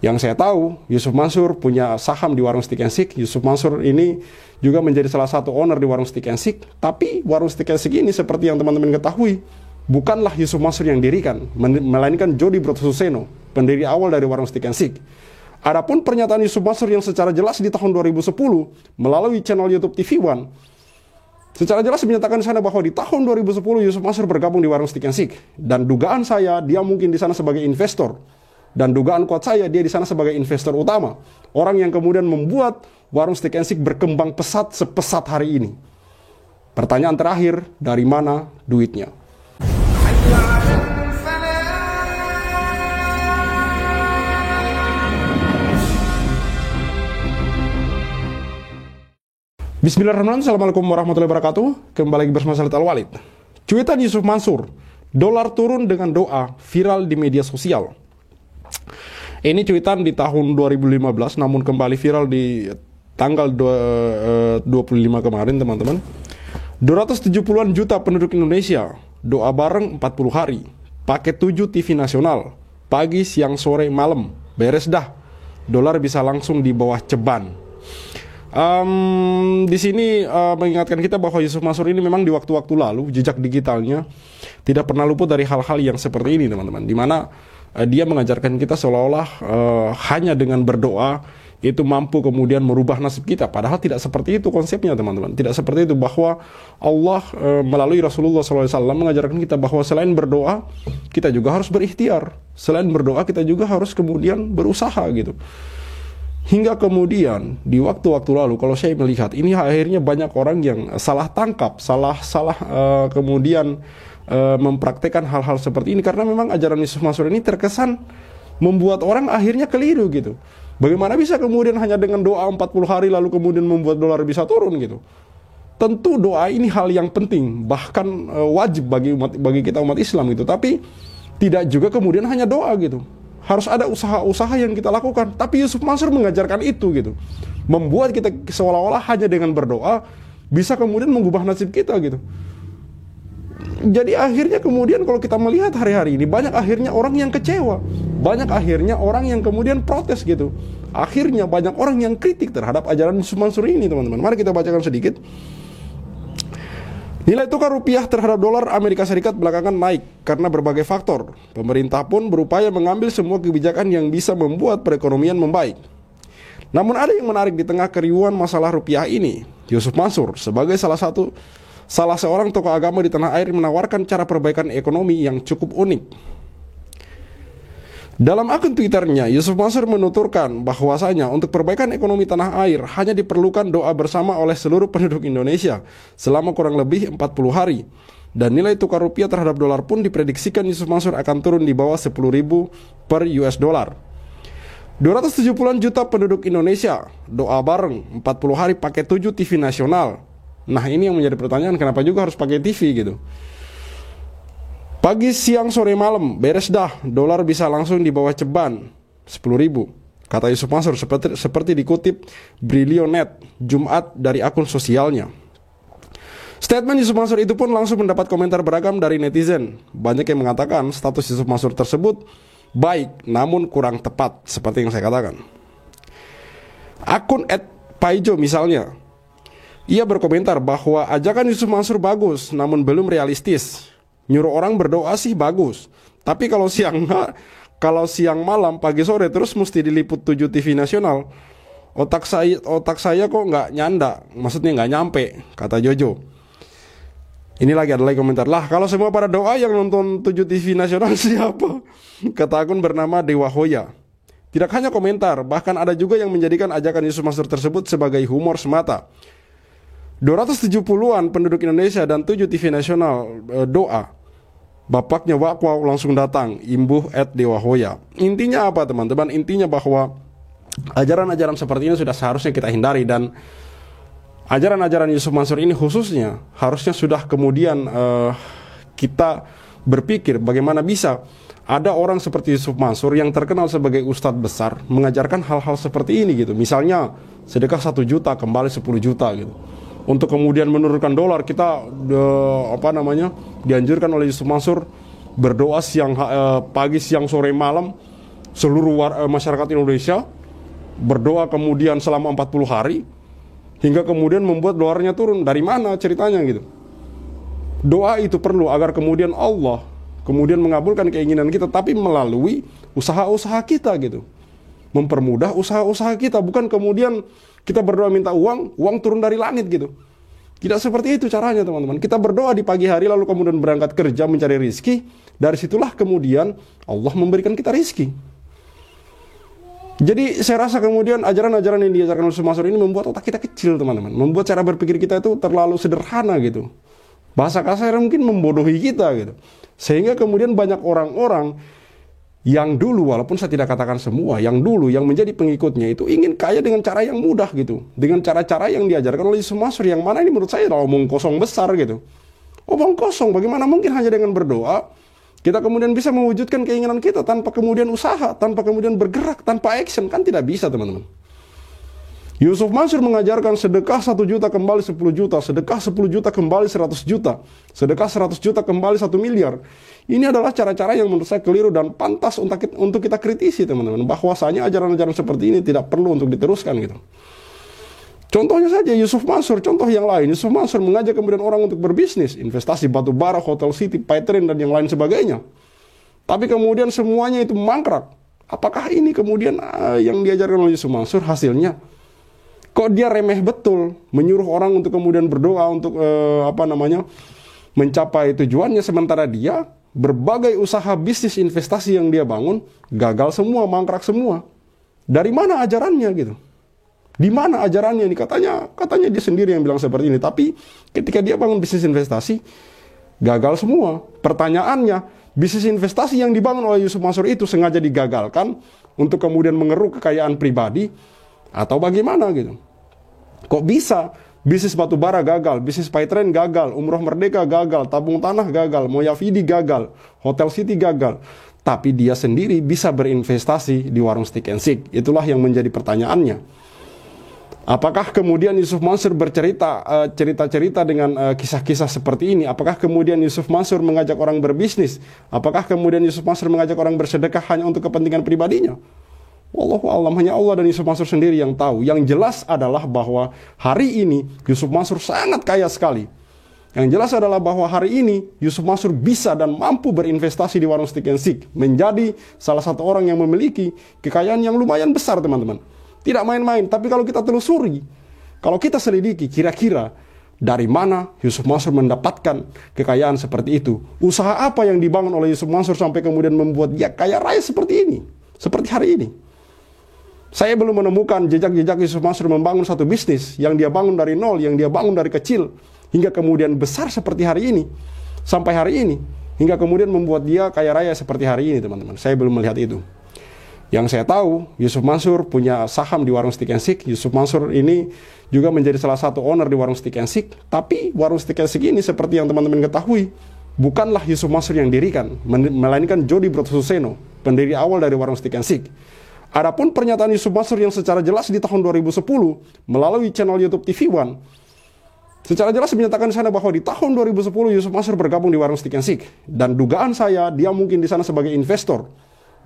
Yang saya tahu, Yusuf Mansur punya saham di warung Stick and Seek. Yusuf Mansur ini juga menjadi salah satu owner di warung Stick and Seek. Tapi warung Stick and Seek ini seperti yang teman-teman ketahui, bukanlah Yusuf Mansur yang dirikan, melainkan Jody Brotsuseno, pendiri awal dari warung Stick and Seek. Adapun pernyataan Yusuf Mansur yang secara jelas di tahun 2010 melalui channel YouTube TV One, secara jelas menyatakan di sana bahwa di tahun 2010 Yusuf Mansur bergabung di warung Stick and Seek, dan dugaan saya dia mungkin di sana sebagai investor. Dan dugaan kuat saya dia di sana sebagai investor utama, orang yang kemudian membuat warung Stick and Seek berkembang pesat sepesat hari ini. Pertanyaan terakhir, dari mana duitnya? Bismillahirrahmanirrahim. Assalamualaikum warahmatullahi wabarakatuh. Kembali lagi bersama saya Al-Walid. Cuitan Yusuf Mansur, dolar turun dengan doa, viral di media sosial. Ini cuitan di tahun 2015, namun kembali viral di tanggal 25 kemarin, teman-teman. 270-an juta penduduk Indonesia doa bareng 40 hari, pakai 7 TV nasional, pagi, siang, sore, malam, beres dah. Dolar bisa langsung di bawah ceban. Di sini mengingatkan kita bahwa Yusuf Mansur ini memang di waktu-waktu lalu jejak digitalnya tidak pernah luput dari hal-hal yang seperti ini, teman-teman. Dimana dia mengajarkan kita seolah-olah hanya dengan berdoa itu mampu kemudian merubah nasib kita. Padahal tidak seperti itu konsepnya, teman-teman. Tidak seperti itu, bahwa Allah melalui Rasulullah SAW mengajarkan kita bahwa selain berdoa, kita juga harus berikhtiar. Selain berdoa, kita juga harus kemudian berusaha gitu. Hingga kemudian di waktu-waktu lalu, kalau saya melihat ini akhirnya banyak orang yang salah tangkap, salah kemudian mempraktekkan hal-hal seperti ini, karena memang ajaran Yusuf Mansur ini terkesan membuat orang akhirnya keliru gitu. Bagaimana bisa kemudian hanya dengan doa 40 hari lalu kemudian membuat dolar bisa turun gitu? Tentu doa ini hal yang penting, bahkan wajib bagi kita umat Islam gitu. Tapi tidak juga kemudian hanya doa gitu. Harus ada usaha-usaha yang kita lakukan. Tapi Yusuf Mansur mengajarkan itu gitu, membuat kita seolah-olah hanya dengan berdoa bisa kemudian mengubah nasib kita gitu. Jadi akhirnya kemudian kalau kita melihat hari-hari ini, banyak akhirnya orang yang kecewa, banyak akhirnya orang yang kemudian protes gitu. Akhirnya banyak orang yang kritik terhadap ajaran Yusuf Mansur ini, teman-teman. Mari kita bacakan sedikit. Nilai tukar rupiah terhadap dolar Amerika Serikat belakangan naik karena berbagai faktor. Pemerintah pun berupaya mengambil semua kebijakan yang bisa membuat perekonomian membaik. Namun ada yang menarik di tengah keriuhan masalah rupiah ini. Yusuf Mansur sebagai salah seorang tokoh agama di tanah air menawarkan cara perbaikan ekonomi yang cukup unik. Dalam akun Twitternya, Yusuf Mansur menuturkan bahwasanya untuk perbaikan ekonomi tanah air hanya diperlukan doa bersama oleh seluruh penduduk Indonesia selama kurang lebih 40 hari. Dan nilai tukar rupiah terhadap dolar pun diprediksikan Yusuf Mansur akan turun di bawah 10.000 per US dollar. 270-an juta penduduk Indonesia doa bareng 40 hari pakai 7 TV nasional. Nah, ini yang menjadi pertanyaan, kenapa juga harus pakai TV gitu? Pagi, siang, sore, malam, beres dah. Dolar bisa langsung di bawah ceban 10.000, kata Yusuf Mansur seperti dikutip Brilionet Jumat dari akun sosialnya. Statement Yusuf Mansur itu pun langsung mendapat komentar beragam dari netizen. Banyak yang mengatakan status Yusuf Mansur tersebut baik namun kurang tepat, seperti yang saya katakan. Akun @paijo misalnya, ia berkomentar bahwa ajakan Yusuf Mansur bagus namun belum realistis. Nyuruh orang berdoa sih bagus, tapi kalau siang malam, pagi sore terus mesti diliput 7 TV nasional, otak saya kok nggak nyanda, maksudnya nggak nyampe, kata Jojo. Ini lagi ada lagi komentar, lah kalau semua pada doa yang nonton 7 TV nasional siapa? Kata akun bernama Dewa Hoya. Tidak hanya komentar, bahkan ada juga yang menjadikan ajakan Yusuf Mansur tersebut sebagai humor semata. 270-an penduduk Indonesia dan 7 TV nasional doa. Bapaknya Wakwaw langsung datang, imbuh @Dewa Hoya. Intinya apa, teman-teman? Intinya bahwa ajaran-ajaran seperti ini sudah seharusnya kita hindari, dan ajaran-ajaran Yusuf Mansur ini khususnya harusnya sudah kemudian kita berpikir bagaimana bisa ada orang seperti Yusuf Mansur yang terkenal sebagai ustadz besar mengajarkan hal-hal seperti ini gitu. Misalnya sedekah 1 juta kembali 10 juta gitu. Untuk kemudian menurunkan dolar, kita dianjurkan oleh Yusuf Mansur berdoa pagi, siang, sore, malam seluruh masyarakat Indonesia berdoa kemudian selama 40 hari hingga kemudian membuat dolarnya turun. Dari mana ceritanya gitu? Doa itu perlu agar kemudian Allah kemudian mengabulkan keinginan kita, tapi melalui usaha-usaha kita gitu. Mempermudah usaha-usaha kita, bukan kemudian kita berdoa minta uang turun dari langit gitu. Tidak seperti itu caranya teman-teman. Kita berdoa di pagi hari lalu kemudian berangkat kerja mencari rizki. Dari situlah kemudian Allah memberikan kita rizki. Jadi saya rasa kemudian ajaran-ajaran yang diajarkan oleh Yusuf Mansur ini membuat otak kita kecil teman-teman. Membuat cara berpikir kita itu terlalu sederhana gitu. Bahasa kasar mungkin membodohi kita gitu. Sehingga kemudian banyak orang-orang yang dulu, walaupun saya tidak katakan semua, yang dulu yang menjadi pengikutnya itu ingin kaya dengan cara yang mudah gitu. Dengan cara-cara yang diajarkan oleh Yusuf Mansur, yang mana ini menurut saya adalah omong kosong besar gitu. Omong kosong, bagaimana mungkin hanya dengan berdoa kita kemudian bisa mewujudkan keinginan kita tanpa kemudian usaha, tanpa kemudian bergerak, tanpa action? Kan tidak bisa teman-teman. Yusuf Mansur mengajarkan sedekah 1 juta kembali 10 juta, sedekah 10 juta kembali 100 juta, sedekah 100 juta kembali 1 miliar. Ini adalah cara-cara yang menurut saya keliru dan pantas untuk kita kritisi teman-teman. Bahwasanya ajaran-ajaran seperti ini tidak perlu untuk diteruskan gitu. Contohnya saja Yusuf Mansur, contoh yang lain. Yusuf Mansur mengajak kemudian orang untuk berbisnis, investasi batu bara, hotel city, Paytrain, dan yang lain sebagainya. Tapi kemudian semuanya itu mangkrak. Apakah ini kemudian yang diajarkan oleh Yusuf Mansur hasilnya? Kok dia remeh betul, menyuruh orang untuk kemudian berdoa untuk mencapai tujuannya, sementara dia berbagai usaha bisnis investasi yang dia bangun gagal semua, mangkrak semua. Dari mana ajarannya gitu? Di mana ajarannya ini? Katanya dia sendiri yang bilang seperti ini, tapi ketika dia bangun bisnis investasi gagal semua. Pertanyaannya, bisnis investasi yang dibangun oleh Yusuf Mansur itu sengaja digagalkan untuk kemudian mengeruk kekayaan pribadi atau bagaimana gitu? Kok bisa bisnis batu bara gagal, bisnis Paytrain gagal, Umroh Merdeka gagal, tabung tanah gagal, Moyavidi gagal, Hotel City gagal, tapi dia sendiri bisa berinvestasi di warung stick and stick? Itulah yang menjadi pertanyaannya. Apakah kemudian Yusuf Mansur cerita-cerita dengan kisah-kisah seperti ini? Apakah kemudian Yusuf Mansur mengajak orang berbisnis? Apakah kemudian Yusuf Mansur mengajak orang bersedekah hanya untuk kepentingan pribadinya? Wallahu a'lam, hanya Allah dan Yusuf Mansur sendiri yang tahu. Yang jelas adalah bahwa hari ini Yusuf Mansur sangat kaya sekali. Yang jelas adalah bahwa hari ini Yusuf Mansur bisa dan mampu berinvestasi di warung stick and stick, menjadi salah satu orang yang memiliki kekayaan yang lumayan besar teman-teman. Tidak main-main. Tapi kalau kita telusuri, kalau kita selidiki, kira-kira dari mana Yusuf Mansur mendapatkan kekayaan seperti itu? Usaha apa yang dibangun oleh Yusuf Mansur sampai kemudian membuat dia kaya raya seperti ini, seperti hari ini? Saya belum menemukan jejak-jejak Yusuf Mansur membangun satu bisnis yang dia bangun dari nol, yang dia bangun dari kecil hingga kemudian besar seperti hari ini, sampai hari ini, hingga kemudian membuat dia kaya raya seperti hari ini teman-teman. Saya belum melihat itu. Yang saya tahu, Yusuf Mansur punya saham di warung stick and stick. Yusuf Mansur ini juga menjadi salah satu owner di warung stick and stick. Tapi warung stick and stick ini seperti yang teman-teman ketahui, bukanlah Yusuf Mansur yang dirikan, melainkan Jody Brotsuseno, pendiri awal dari warung stick and stick. Adapun pernyataan Yusuf Mansur yang secara jelas di tahun 2010 melalui channel YouTube TV One, secara jelas menyatakan di sana bahwa di tahun 2010 Yusuf Mansur bergabung di warung stick and stick. Dan dugaan saya dia mungkin di sana sebagai investor.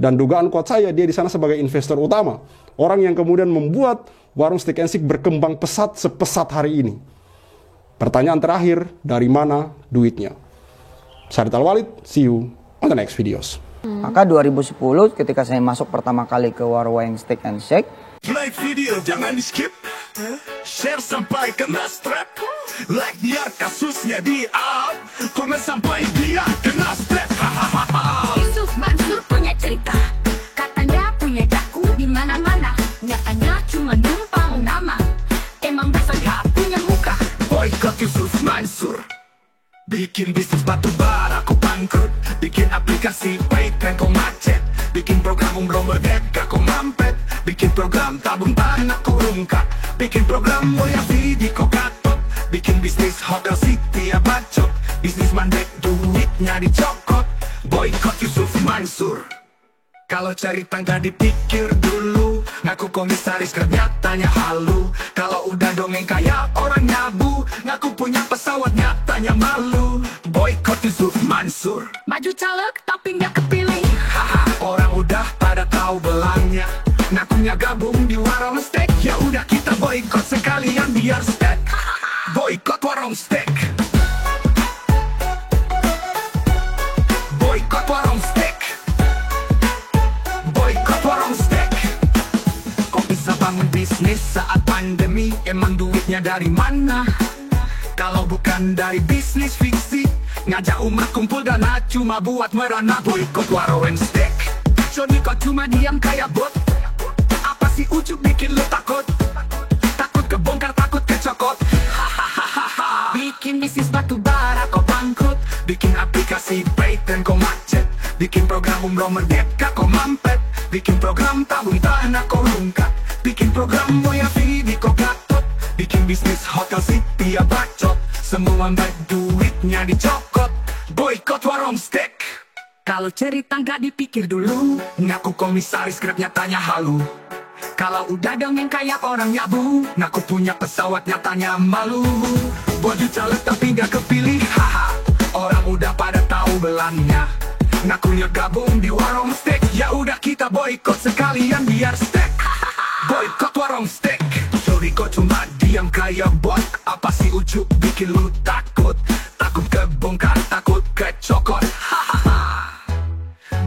Dan dugaan kuat saya dia di sana sebagai investor utama. Orang yang kemudian membuat warung stick and stick berkembang pesat sepesat hari ini. Pertanyaan terakhir, dari mana duitnya? Syarif Al-Walid, see you on the next videos. Maka 2010 ketika saya masuk pertama kali ke warung stick and shake, like video jangan di skip, share sampai kena strap, like biar kasusnya di up, komen sampai dia kena strap. Yusuf Mansur punya cerita, katanya punya daku di mana-mana, nyatanya cuma numpang nama, emang dasar gak punya muka. Boykot Yusuf Mansur, bikin bisnis batu bara kau bangkrut, bikin aplikasi Paytrain kau macet, bikin program Umroh Merdeka kau mampet, bikin program tabung tanah kau rungkak, bikin program Moyavidi kau katot, bikin bisnis Hotel City ya bacot, bisnis mandek duitnya dicokot. Boykot Yusuf Mansur. Kalau cari tangga dipikir dulu, ngaku komisaris nyatanya halu. Kalau udah dongeng kayak orang nyabu, ngaku punya pesawat nyatanya malu. Boykot Yusuf Mansur. Maju caleg tapi nggak kepilih. Haha, orang udah pada tahu ngakunya gabung di warung steak. Ya udah kita boykot sekalian biar steak. Boykot warung steak. Boykot warung steak. Boykot warung steak. Kok bisa bangun bisnis saat pandemi? Emang duitnya dari mana? Kalau bukan dari bisnis fiksi, ngajak umat kumpul dana cuma buat merana. Boykot warung steak. Johnny kok cuma diam kayak bot? Apa sih ujuk bikin lu takut? Takut kebongkar, takut kecokot. Hahaha. Bikin bisnis batu bara kok bangkrut. Bikin aplikasi Paytm kok macet. Bikin program umroh merdeka kok mampet. Bikin program tabung tanah kok rungkat. Bikin program Moya Vidi kok gatot. Bikin bisnis hotel city ya bacot. Semua mbak duitnya dicokot. Boykot warung steak. Kalau cerita nggak dipikir dulu, ngaku komisaris Grab nyatanya halu. Kalau udah dongeng kayak orang nyabu, ngaku punya pesawat nyatanya malu. Baju caleg tapi nggak kepilih, haha. Orang udah pada tahu belangnya. Ngakunya gabung di warung steak. Ya udah kita boykot sekalian biar steak. Boykot warung steak. Sorry kok cuma diam kayak bot. Apa sih ujuk bikin lu takut? Takut kebongkar, takut kecokot. Hahaha.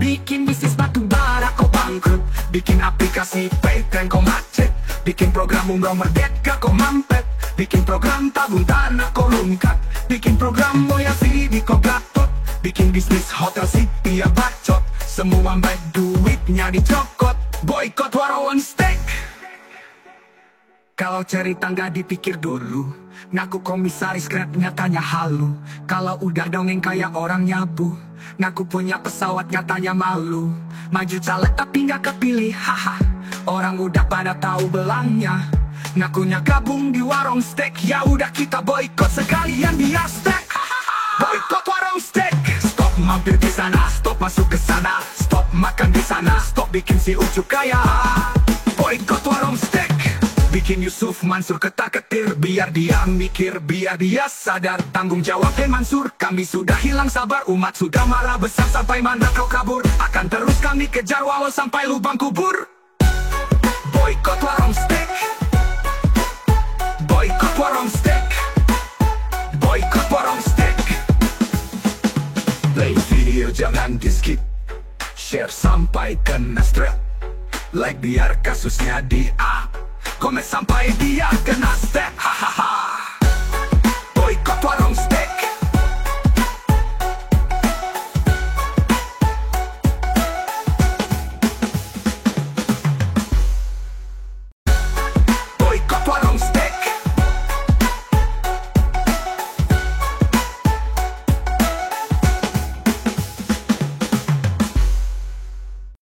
Bikin bisnis batu bara kok bangkrut. Bikin aplikasi Paytm kok macet. Bikin program umroh merdeka kok mampet. Bikin program tabung tanah kok rungkat. Bikin program Moya Vidi kok gatot. Bikin bisnis hotel city ya bacot. Semua mbak duitnya dicokot. Boykot warung steak. Kalau cerita nggak dipikir dulu, ngaku komisaris Grab nyatanya halu. Kalau udah dongeng kayak orang nyabu, ngaku punya pesawat nyatanya malu. Maju caleg tapi nggak kepilih, haha. Orang udah pada tahu belangnya. Ngakunya gabung di warung steak. Ya udah kita boykot sekalian biar steak. Boykot warung steak. Stop mampir di sana, stop masuk ke sana, stop makan di sana, stop bikin si ujuk kaya. Boykot warung steak. Bikin Yusuf Mansur ketar-ketir, biar dia mikir, biar dia sadar tanggung jawabnya Mansur. Kami sudah hilang sabar, umat sudah marah besar. Sampai mana kau kabur? Akan terus kami kejar walau sampai lubang kubur. Boykot warung steak. Boykot warung steak. Boykot warung steak. Play video jangan di skip. Share sampai kena strap. Like biar kasusnya di up. Komen sampai dia kena step. Hahaha.